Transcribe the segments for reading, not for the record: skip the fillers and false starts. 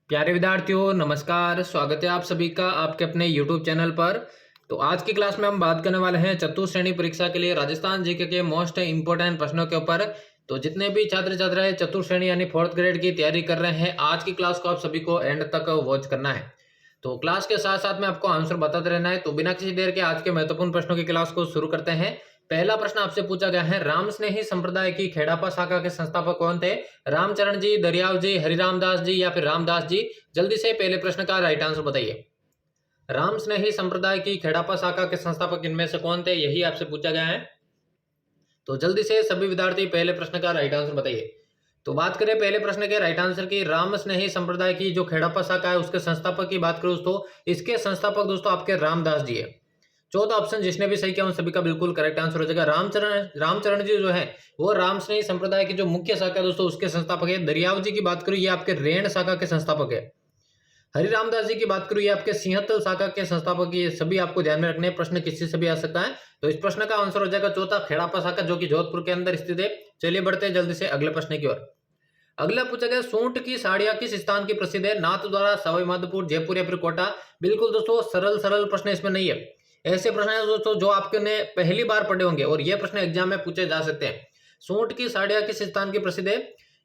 प्यारे विद्यार्थियों नमस्कार। स्वागत है आप सभी का आपके अपने YouTube चैनल पर। तो आज की क्लास में हम बात करने वाले हैं चतुर्थ श्रेणी परीक्षा के लिए राजस्थान जीके के मोस्ट इंपोर्टेंट प्रश्नों के ऊपर। तो जितने भी छात्र छात्राएं चतुर्थ श्रेणी यानी फोर्थ ग्रेड की तैयारी कर रहे हैं, आज की क्लास को आप सभी को एंड तक वॉच करना है। तो क्लास के साथ साथ में आपको आंसर बताते रहना है। तो बिना किसी देर के आज के महत्वपूर्ण प्रश्नों की क्लास को शुरू करते हैं। पहला प्रश्न आपसे पूछा गया है, राम स्नेही संप्रदाय की खेड़ापा शाखा के संस्थापक कौन थे? रामचरण जी, दरियाव जी, हरिराम दास जी या फिर रामदास जी? जल्दी से पहले प्रश्न का राइट आंसर बताइए। राम स्नेही संप्रदाय की खेड़ापा शाखा के संस्थापक इनमें से कौन थे, यही आपसे पूछा गया है। तो जल्दी से सभी विद्यार्थी पहले प्रश्न का राइट आंसर बताइए। तो बात करें पहले प्रश्न के राइट आंसर की, राम स्नेही संप्रदाय की जो खेड़ापा शाखा है उसके संस्थापक की बात करूं दोस्तों, इसके संस्थापक दोस्तों आपके रामदास जी है। चौथा ऑप्शन जिसने भी सही किया उन सभी का बिल्कुल करेक्ट आंसर हो जाएगा। रामचरण जी जो है वो राम स्नेही संप्रदाय की जो मुख्य शाखा है दोस्तों उसके संस्थापक है। दरियाव जी की बात करूं ये आपके रेण शाखा के संस्थापक है। हरि रामदास जी की बात करूं ये आपके सिंहतल शाखा के संस्थापक। ये सभी आपको ध्यान में रखने हैं, प्रश्न किसी से भी आ सकता है। तो इस प्रश्न का आंसर हो जाएगा चौथा, खेड़ापा शाखा, जो कि जोधपुर के अंदर स्थित है। चलिए बढ़ते हैं जल्दी से अगले प्रश्न की ओर। अगला पूछा गया, सूंठ की साड़ियां किस स्थान की प्रसिद्ध है? नाथद्वारा, सवाई माधोपुर, जयपुर या फिर कोटा? बिल्कुल दोस्तों सरल सरल प्रश्न इसमें नहीं है। ऐसे प्रश्न है दोस्तों जो आपने पहली बार पढ़े होंगे और ये प्रश्न एग्जाम में पूछे जा सकते हैं। सूंठ की साड़ियां किस स्थान की प्रसिद्ध है?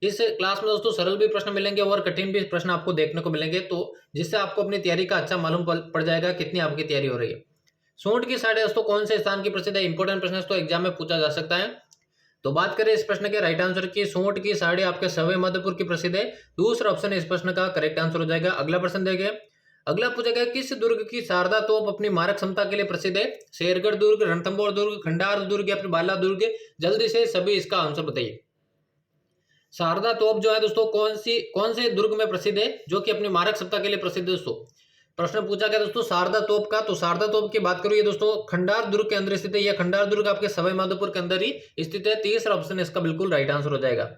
इस क्लास में दोस्तों सरल भी प्रश्न मिलेंगे और कठिन भी प्रश्न आपको देखने को मिलेंगे, तो जिससे आपको अपनी तैयारी का अच्छा मालूम पड़ जाएगा कितनी आपकी तैयारी हो रही है। सूंठ की साड़ियां दोस्तों कौन से स्थान की प्रसिद्ध है? इंपॉर्टेंट प्रश्न तो एग्जाम में पूछा जा सकता है। तो बात करें इस प्रश्न के राइट आंसर की, सूंठ की साड़ी आपके सवाई माधोपुर की प्रसिद्ध है। दूसरा ऑप्शन इस प्रश्न का करेक्ट आंसर हो जाएगा। अगला प्रश्न देखिए। अगला पूछा गया, किस दुर्ग की शारदा तोप अपनी मारक क्षमता के लिए प्रसिद्ध है? शेरगढ़ दुर्ग, रणथंभौर दुर्ग, खंडार दुर्ग या फिर बाला दुर्ग? जल्दी से सभी इसका आंसर बताइए। शारदा तोप जो है दोस्तों कौन से दुर्ग में प्रसिद्ध है जो कि अपनी मारक क्षमता के लिए प्रसिद्ध है दोस्तों? प्रश्न पूछा गया दोस्तों शारदा तोप का। तो शारदा तोप की बात करूं ये दोस्तों खंडार दुर्ग के अंदर स्थित है। यह खंडार दुर्ग आपके सवाई माधोपुर के अंदर ही स्थित है। तीसरा ऑप्शन इसका बिल्कुल राइट आंसर हो जाएगा।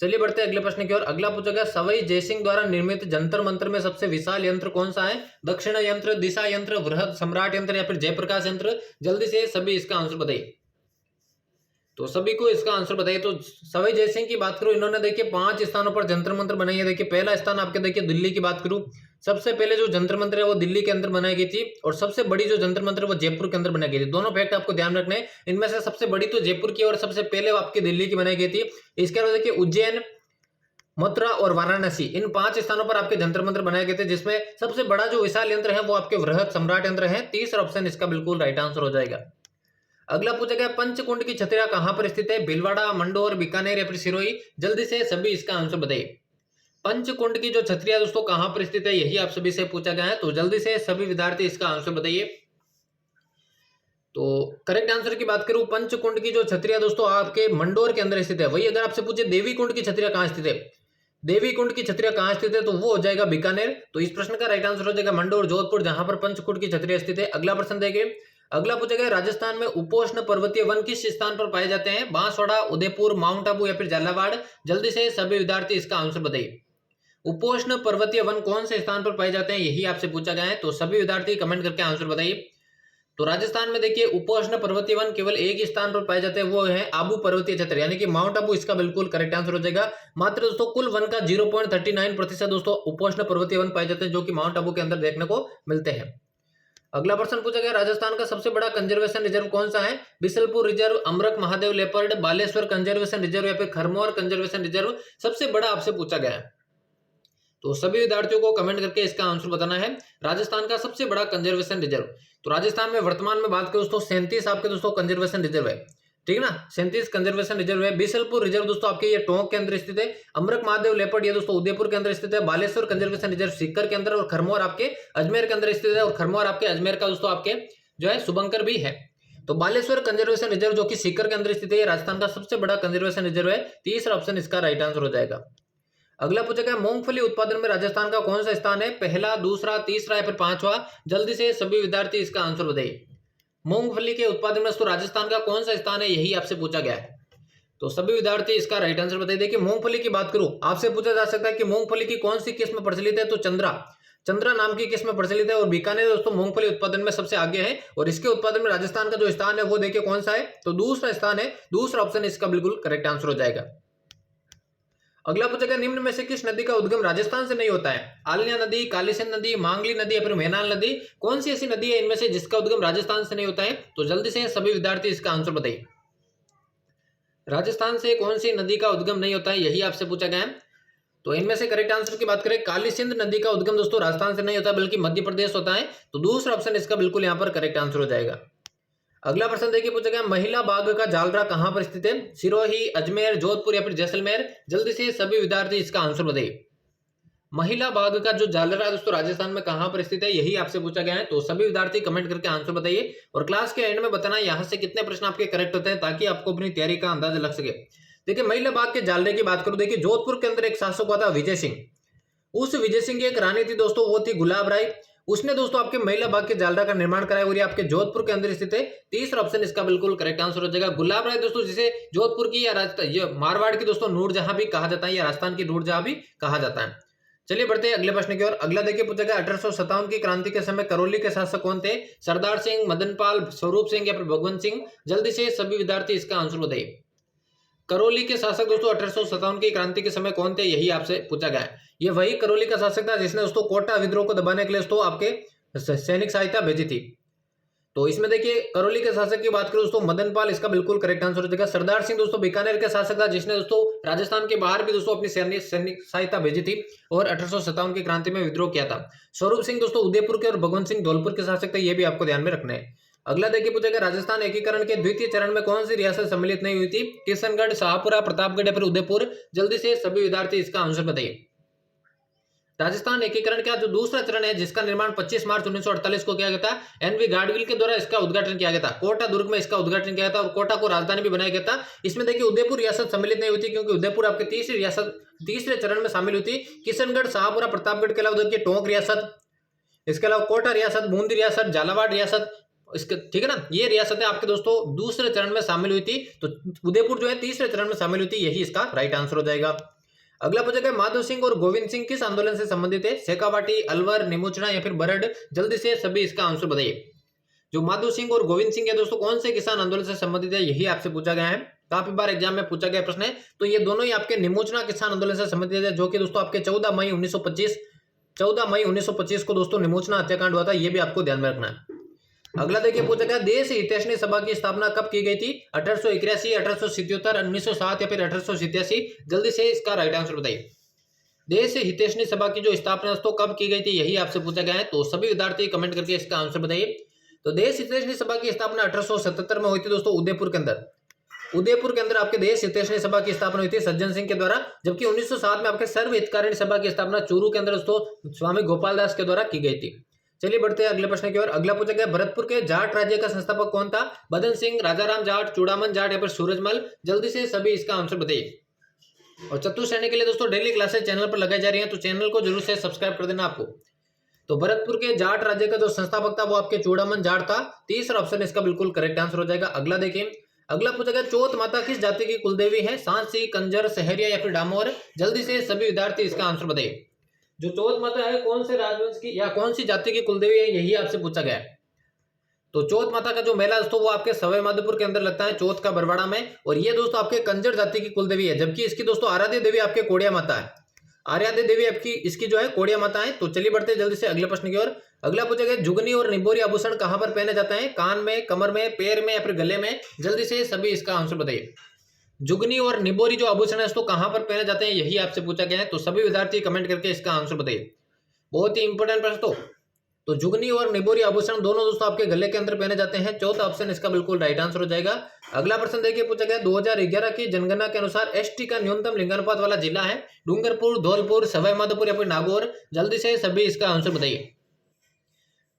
चलिए बढ़ते हैं अगले प्रश्न की ओर। अगला पूछा गया, सवाई जयसिंह द्वारा निर्मित जंतर मंत्र में सबसे विशाल यंत्र कौन सा है? दक्षिण यंत्र, दिशा यंत्र, बृहद सम्राट यंत्र या फिर जयप्रकाश यंत्र? जल्दी से सभी इसका आंसर बताइए। तो सभी को इसका आंसर बताइए। तो सवाई जयसिंह की बात करूं, इन्होंने देखिए 5 स्थानों पर जंतर मंत्र बनाई है। देखिए पहला स्थान आपके देखिए दिल्ली की बात करूं, सबसे पहले जो जंतर मंत्र है वो दिल्ली के अंदर बनाई गई थी और सबसे बड़ी जो जंतर मंत्र है वो जयपुर के अंदर बनाई गई थी। दोनों फैक्ट आपको ध्यान रखने हैं। इनमें से सबसे बड़ी तो जयपुर की और सबसे पहले आपकी दिल्ली की बनाई गई थी। इसके अलावा देखिए उज्जैन, मथुरा और वाराणसी, इन 5 स्थानों पर आपके जंतर मंत्र बनाए गए थे, जिसमें सबसे बड़ा जो विशाल यंत्र है वो आपके वृहद सम्राट यंत्र है। तीसरा ऑप्शन इसका बिल्कुल राइट आंसर हो जाएगा। अगला पूछा गया, पंचकुंड की छतरिया कहां पर स्थित है? भीलवाड़ा, मंडोर, बीकानेर या फिर सिरोही? जल्दी से सभी इसका आंसर बताइए। पंचकुंड की जो छतरिया दोस्तों कहां पर स्थित है, यही आप सभी से पूछा गया है। तो जल्दी से सभी विद्यार्थी इसका आंसर बताइए। तो करेक्ट आंसर की बात करूं, पंचकुंड की जो छतरिया दोस्तों आपके मंडोर के अंदर स्थित है। वही अगर आपसे पूछे देवी कुंड की छतरिया कहां स्थित है, देवी कुंड की छतरिया कहां स्थित है, तो वो हो जाएगा बीकानेर। तो इस प्रश्न का राइट आंसर हो जाएगा मंडोर, जोधपुर, जहां पर पंचकुंड की छतरिया स्थित है। अगला प्रश्न देखिए। अगला पूछा गया, राजस्थान में उपोष्ण पर्वतीय वन किस स्थान पर पाए जाते हैं? बांसवाड़ा, उदयपुर, माउंट आबू या फिर झालावाड़? जल्दी से सभी विद्यार्थी इसका आंसर बताइए। उपोष्ण पर्वतीय वन कौन से स्थान पर पाए जाते हैं, यही आपसे पूछा गया है। तो सभी विद्यार्थी कमेंट करके आंसर बताइए। तो राजस्थान में देखिए उपोष्ण पर्वतीय वन केवल एक ही स्थान पर पाए जाते हैं, वो है आबू पर्वतीय क्षेत्र यानी कि माउंट आबू। इसका बिल्कुल करेक्ट आंसर हो जाएगा। मात्र दोस्तों कुल वन का 0.39% दोस्तों उपोष्ण पर्वतीय वन पाए जाते हैं, जो कि माउंट आबू के अंदर देखने को मिलते हैं। अगला प्रश्न पूछा गया, राजस्थान का सबसे बड़ा कंजर्वेशन रिजर्व कौन सा है? Bisalpur reserve, Amrakh Mahadev leopard, Baleshwar conservation reserve या फिर खरमोर कंजर्वेशन रिजर्व? सबसे बड़ा आपसे पूछा गया है। तो सभी विद्यार्थियों को कमेंट करके इसका आंसर बताना है। राजस्थान का सबसे बड़ा कंजर्वेशन रिजर्व, तो राजस्थान में वर्तमान में बात करें दोस्तों 37 आपके दोस्तों कंजर्वेशन रिजर्व है, ठीक है ना। 37 कंजर्वेशन रिजर्व है। बिसलपुर रिजर्व दोस्तों आपके ये टोंक के अंदर स्थित है। अमरक महादेव लेपर्ड ये दोस्तों उदयपुर के अंदर स्थित है। बालेश्वर कंजर्वेशन रिजर्व सीकर के अंदर और खरमोर आपके अजमेर के अंदर स्थित है। और खरमोर आपके अजमेर का दोस्तों आपके जो है शुभंकर भी है। तो बालेश्वर कंजर्वेशन रिजर्व जो कि सीकर के अंदर स्थित है, राजस्थान का सबसे बड़ा कंजर्वेशन रिजर्व है। तीसरा ऑप्शन इसका राइट आंसर हो जाएगा। अगला पूछा गया, मूंगफली उत्पादन में राजस्थान का कौन सा स्थान है? पहला, दूसरा, तीसरा या फिर पांचवा? जल्दी से सभी विद्यार्थी इसका आंसर बताइए। मूंगफली के उत्पादन में तो राजस्थान का कौन सा स्थान है, यही आपसे पूछा गया है। तो सभी विद्यार्थी इसका राइट आंसर बताइए। देखिए मूंगफली की बात करूं, आपसे पूछा जा सकता है कि मूंगफली की कौन सी किस्म प्रचलित है, तो चंद्रा नाम की किस्म प्रचलित है। और बीकानेर दोस्तों मूंगफली उत्पादन में सबसे आगे है और इसके उत्पादन में राजस्थान का जो स्थान है वो देखिए कौन सा है, तो दूसरा स्थान है। दूसरा ऑप्शन इसका बिल्कुल करेक्ट आंसर हो जाएगा। अगला पूछेगा निम्न में से किस नदी का उद्गम राजस्थान से नहीं होता है? आलिया नदी, कालीसिंध नदी, मांगली नदी या फिर मेनाल नदी, कौन सी ऐसी नदी है इनमें से जिसका उद्गम राजस्थान से नहीं होता है? तो जल्दी से सभी विद्यार्थी इसका आंसर बताइए। राजस्थान से कौन सी नदी का उद्गम नहीं होता है, यही आपसे पूछा गया है। तो इनमें से करेक्ट आंसर की बात करें, कालीसिंध नदी का उद्गम दोस्तों राजस्थान से नहीं होता बल्कि मध्य प्रदेश होता है। तो दूसरा ऑप्शन इसका बिल्कुल यहाँ पर करेक्ट आंसर हो जाएगा। अगला प्रश्न देखिए, पूछा गया महिला बाग का जालरा कहां पर स्थित है? सिरोही, अजमेर, जोधपुर या फिर जैसलमेर? जल्दी से सभी विद्यार्थी इसका आंसर बताइए। महिला बाग का जो जालरा दोस्तों राजस्थान में कहां पर स्थित है, यही आपसे पूछा गया है। तो सभी विद्यार्थी कमेंट करके आंसर बताइए और क्लास के एंड में बताना यहां से कितने प्रश्न आपके करेक्ट होते हैं ताकि आपको अपनी तैयारी का अंदाजा लग सके। देखिए महिला बाग के जालरे की बात करूं, देखिए जोधपुर के अंदर एक शासक हुआ था विजय सिंह। उस विजय सिंह की एक रानी थी दोस्तों, वो थी गुलाब राय। उसने दोस्तों आपके महिला बाग के जालरा का निर्माण कराया और ये आपके जोधपुर के अंदर स्थित है। तीसरा ऑप्शन इसका बिल्कुल करेक्ट आंसर हो जाएगा। गुलाब राय दोस्तों जिसे जोधपुर की या राजस्थान, ये मारवाड़ की दोस्तों नूरजहां भी कहा जाता है या राजस्थान की नूरजहां भी कहा जाता है। चलिए बढ़ते हैं अगले प्रश्न की ओर। अगला देखिए, पूछा गया 1857 की क्रांति के समय करौली के शासक कौन थे? सरदार सिंह, मदनपाल, स्वरूप सिंह या फिर भगवंत सिंह? जल्दी से सभी विद्यार्थी इसका आंसर बताइए। करौली के शासक दोस्तों 1857 की क्रांति के समय कौन थे, यही आपसे पूछा गया है। ये वही करौली का शासक था जिसने दोस्तों कोटा विद्रोह को दबाने के लिए दोस्तों आपके सैनिक सहायता भेजी थी। तो इसमें देखिए करौली के शासक की बात करें दोस्तों मदनपाल, इसका बिल्कुल करेक्ट आंसर हो जाएगा। सरदार सिंह दोस्तों बीकानेर के शासक था जिसने दोस्तों राजस्थान के बाहर भी दोस्तों अपनी सैनिक सहायता भेजी थी और 1857 की क्रांति में विद्रोह किया था। स्वरूप सिंह दोस्तों उदयपुर के और भगवंत सिंह धौलपुर के शासक थे, ये भी आपको ध्यान में रखना है। अगला देखिए, पूछेगा राजस्थान एकीकरण के द्वितीय चरण में कौन सी रियासत सम्मिलित नहीं हुई थी? किशनगढ़, शाहपुरा, प्रतापगढ़ या फिर उदयपुर? जल्दी से सभी विद्यार्थी इसका आंसर बताइए। राजस्थान एकीकरण का जो दूसरा चरण है जिसका निर्माण 25 मार्च 1948 को किया गया था, एनवी गाडगिल के द्वारा इसका उद्घाटन किया गया था। कोटा दुर्ग में इसका उद्घाटन किया था और कोटा को राजधानी भी बनाया गया था। इसमें देखिए उदयपुर रियासत सम्मिलित नहीं हुई थी क्योंकि उदयपुर आपके तीसरे चरण में शामिल हुई थी। किशनगढ़, शाहपुरा, प्रतापगढ़ के अलावा देखिए टोंक रियासत, इसके अलावा कोटा रियासत, बूंदी रियासत, झालावाड़ रियासत, इसके ठीक है ना, ये रियासतें आपके दोस्तों दूसरे चरण में शामिल हुई थी। तो उदयपुर जो है तीसरे चरण में शामिल हुई थी, यही इसका राइट आंसर हो जाएगा। अगला पूछा माधव सिंह और गोविंद सिंह किस आंदोलन से संबंधित है? शेखावाटी, अलवर, निमोचना या फिर बरड? जल्दी से सभी इसका आंसर बताइए। जो माधव सिंह और गोविंद सिंह है दोस्तों कौन से किसान आंदोलन से संबंधित है, यही आपसे पूछा गया है। काफी बार एग्जाम में पूछा गया प्रश्न है। तो ये दोनों ही आपके निमोचना किसान आंदोलन से संबंधित है जो कि दोस्तों आपके 14 मई 1925 को दोस्तों निमोचना हत्याकांड हुआ था, ये भी आपको ध्यान में रखना है। अगला देखिए, पूछा गया देश हितैषणी सभा की स्थापना कब की गई थी? 1881, 1877, 1907 या फिर 1887? जल्दी से इसका राइट आंसर बताइए। देश हितैषणी सभा की जो स्थापना दोस्तों कब की गई थी, यही आपसे पूछा गया है। तो सभी विद्यार्थी कमेंट करके इसका आंसर बताइए। तो देश हितैषणी सभा की स्थापना 1877 में हुई थी दोस्तों उदयपुर के अंदर। उदयपुर के अंदर आपके देश हितैषणी सभा की स्थापना हुई थी सज्जन सिंह के द्वारा, जबकि 1907 में आपके सर्व हितकारिणी सभा की स्थापना चूरू के अंदर दोस्तों स्वामी गोपाल दास के द्वारा की गई थी। चलिए बढ़ते हैं अगले प्रश्न की ओर। अगला पूछा गया भरतपुर के जाट राज्य का संस्थापक कौन था? बदन सिंह, राजाराम जाट, चूड़ामन जाट या फिर सूरजमल? जल्दी से सभी इसका आंसर बताइए। और चतुर्थ श्रेणी के लिए दोस्तों डेली क्लासेस चैनल पर लगाई जा रही हैं, तो चैनल को जरूर से सब्सक्राइब कर देना आपको। तो भरतपुर के जाट राज्य का जो संस्थापक था वो आपके चूड़ामन जाट था। तीसरा ऑप्शन इसका बिल्कुल करेक्ट आंसर हो जाएगा। अगला देखिए, अगला पूछा गया चौथ माता किस जाति की कुलदेवी है? सांसी, कंजर, सहरिया या फिर डामोर? जल्दी से सभी विद्यार्थी इसका आंसर बताइए। जो चौथ माता है कौन से राजवंश की या कौन सी जाति की कुलदेवी है, यही आपसे पूछा गया है। तो चौथ माता का जो मेला दोस्तों वो आपके सवाई माधोपुर के अंदर लगता है, चौथ का बरवाड़ा में, और ये दोस्तों आपके कंजर जाति की कुलदेवी है, जबकि इसकी दोस्तों आराध्य देवी आपके कोड़िया माता है। आराध्य देवी आपकी इसकी जो है कोड़िया माता है। तो चलिए बढ़ते जल्दी से अगले प्रश्न की ओर। अगला पूछा गया जुगनी और निबोरी आभूषण कहां पर पहने जाते हैं? कान में, कमर में, पैर में या फिर गले में? जल्दी से सभी इसका आंसर बताइए। जुगनी और निबोरी जो आभूषण है उसको कहां पर पहने जाते हैं, यही आपसे पूछा गया है। तो सभी विद्यार्थी कमेंट करके इसका आंसर बताइए। बहुत ही इंपॉर्टेंट प्रश्न। तो जुगनी और निबोरी आभूषण दोनों दोस्तों आपके गले के अंदर पहने जाते हैं। चौथा ऑप्शन इसका बिल्कुल राइट आंसर हो जाएगा। अगला प्रश्न देखिए, पूछा गया 2011 की जनगणना के अनुसार एसटी का न्यूनतम लिंगानुपात वाला जिला है? डूंगरपुर, धौलपुर, सवाई माधोपुर या फिर नागौर? जल्दी से सभी इसका आंसर बताइए।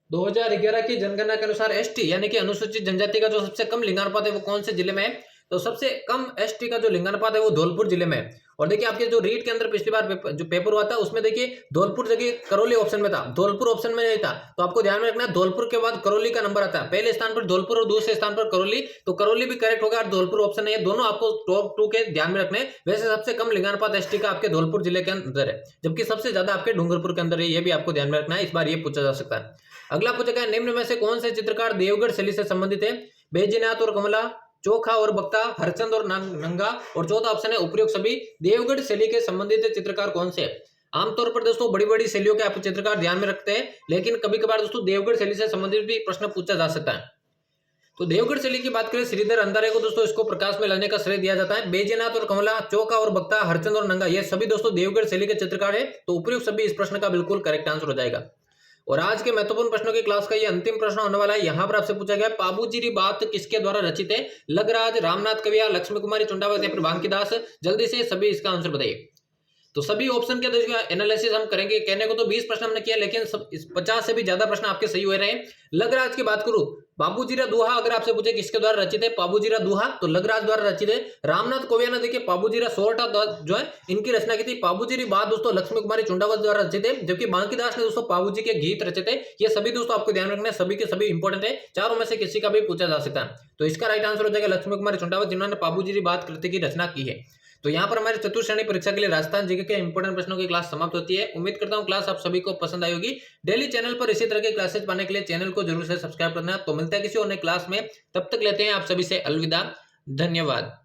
2011 की जनगणना के अनुसार एसटी यानी कि अनुसूचित जनजाति का जो सबसे कम लिंगानुपात है वो कौन से जिले में है? तो सबसे कम एसटी का जो लिंगानुपात है वो धौलपुर जिले में है। और देखिए आपके जो रीट के अंदर पिछली बार जो पेपर हुआ था उसमें देखिए धौलपुर जगह करौली ऑप्शन में था, धौलपुर ऑप्शन में नहीं था। तो आपको ध्यान में रखना है धौलपुर के बाद करौली का नंबर आता है, पहले स्थान पर धौलपुर और दूसरे स्थान पर करौली। तो करौली भी करेक्ट होगा और धौलपुर ऑप्शन नहीं है, दोनों आपको टॉप 2 के ध्यान में रखने। वैसे सबसे कम लिंगानुपात एसटी का आपके धौलपुर जिले के अंदर है, जबकि सबसे ज्यादा आपके डूंगरपुर के अंदर है, ये भी आपको ध्यान में रखना है। इस बार ये पूछा जा सकता है। अगला पूछा गया निम्न में से कौन से चित्रकार देवगढ़ शैली से संबंधित है? बैजनाथ और कमला, चोखा और बक्ता, हरचंद और नंगा, और चौथा ऑप्शन है उपयुक्त सभी देवगढ़ शैली के संबंधित चित्रकार कौन से है। आमतौर पर दोस्तों बड़ी बड़ी शैलियों के आप चित्रकार ध्यान में रखते हैं, लेकिन कभी कभार दोस्तों देवगढ़ शैली से संबंधित भी प्रश्न पूछा जा सकता है। तो देवगढ़ शैली की बात करें, श्रीधर अंधारे को दोस्तों इसको प्रकाश में लाने का श्रेय दिया जाता है। बैजनाथ और कमला, चौका और बक्ता, हरचंद और नंगा, ये सभी दोस्तों देवगढ़ शैली के चित्रकार है। तो उपयुक्त सभी इस प्रश्न का बिल्कुल करेक्ट आंसर हो जाएगा। और आज के महत्वपूर्ण प्रश्नों की क्लास का ये अंतिम प्रश्न होने वाला है। यहाँ पर आपसे पूछा गया पाबूजी बात किसके द्वारा रचित है। लगराज, रामनाथ कविया, लक्ष्मी कुमारी चुंडावत या फिर बांकीदास। जल्दी से सभी इसका आंसर बताइए। तो सभी ऑप्शन के एनालिसिस हम करेंगे। कहने को तो 20 प्रश्न हमने किया, लेकिन 50 से भी ज्यादा प्रश्न आपके सही हुए रहे। लगराज की बात करूं, बाबूजीरा दोहा अगर आपसे पूछे किसके द्वारा रचित है, बाबूजीरा दोहा, तो लगराज द्वारा रचित है। रामनाथ कोविया ने देखिए बाबूजीरा सोरठा जो है इनकी रचना की थी। बाबूजी बात दोस्तों लक्ष्मी कुमारी चुंडावत द्वारा रचित है, जबकि बांकीदास ने दोस्तों बाबूजी के गीत रचित है। ये सभी दोस्तों आपको ध्यान रखना है, सभी के सभी इंपॉर्टेंट है। चारों में से किसी का भी पूछा जा सकता है। तो इसका राइट आंसर हो जाएगा लक्ष्मी कुमारी चुंडावत, जिन्होंने बाबूजी बात कृति की रचना की है। तो यहाँ पर हमारी चतुर्थ श्रेणी परीक्षा के लिए राजस्थान जीके के इंपोर्टेंट प्रश्नों की क्लास समाप्त होती है। उम्मीद करता हूँ क्लास आप सभी को पसंद आई होगी। डेली चैनल पर इसी तरह के क्लासेस पाने के लिए चैनल को जरूर से सब्सक्राइब करना। तो मिलता है किसी और नई क्लास में, तब तक लेते हैं आप सभी से अलविदा। धन्यवाद।